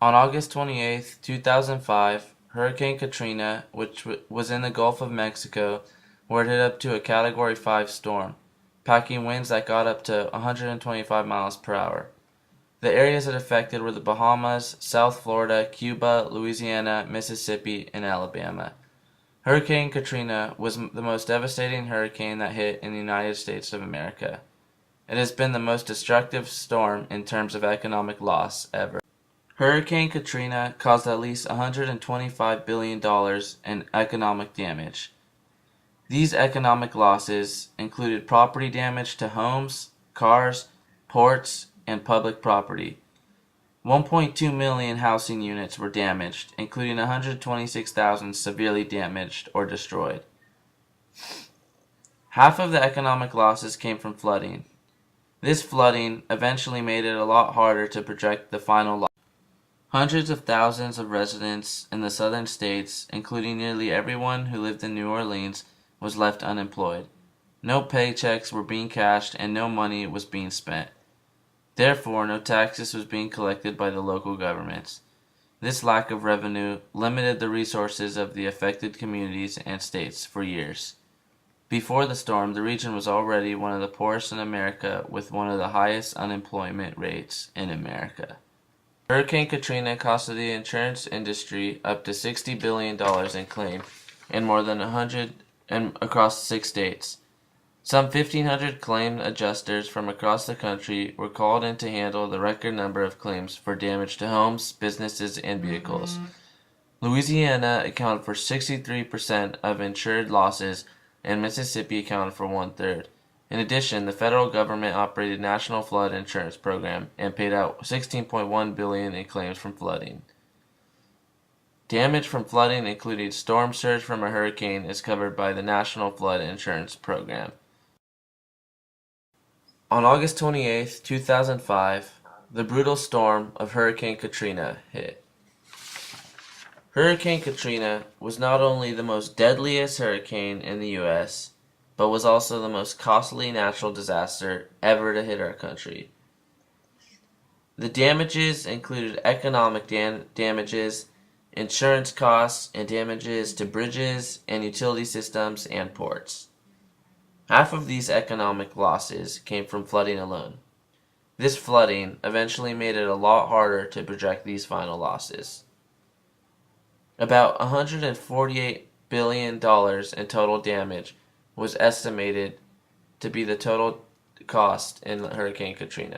On August 28, 2005, Hurricane Katrina, which was in the Gulf of Mexico, warted up to a Category 5 storm, packing winds that got up to 125 miles per hour. The areas it affected were the Bahamas, South Florida, Cuba, Louisiana, Mississippi, and Alabama. Hurricane Katrina was the most devastating hurricane that hit in the United States of America. It has been the most destructive storm in terms of economic loss ever. Hurricane Katrina caused at least $125 billion in economic damage. These economic losses included property damage to homes, cars, ports, and public property. 1.2 million housing units were damaged, including 126,000 severely damaged or destroyed. Half of the economic losses came from flooding. This flooding eventually made it a lot harder to project the final loss. Hundreds of thousands of residents in the southern states, including nearly everyone who lived in New Orleans, was left unemployed. No paychecks were being cashed and no money was being spent. Therefore, no taxes was being collected by the local governments. This lack of revenue limited the resources of the affected communities and states for years. Before the storm, the region was already one of the poorest in America, with one of the highest unemployment rates in America. Hurricane Katrina costed the insurance industry up to $60 billion in claims in more than 100 and across 6 states. Some 1,500 claim adjusters from across the country were called in to handle the record number of claims for damage to homes, businesses, and vehicles. Louisiana accounted for 63% of insured losses, and Mississippi accounted for 1/3. In addition, the federal government operated National Flood Insurance Program and paid out $16.1 billion in claims from flooding. Damage from flooding, including storm surge from a hurricane, is covered by the National Flood Insurance Program. On August 28, 2005, the brutal storm of Hurricane Katrina hit. Hurricane Katrina was not only the most deadliest hurricane in the U.S., but was also the most costly natural disaster ever to hit our country. The damages included economic damages, insurance costs, and damages to bridges and utility systems and ports. Half of these economic losses came from flooding alone. This flooding eventually made it a lot harder to project these final losses. About $148 billion in total damage was estimated to be the total cost in Hurricane Katrina.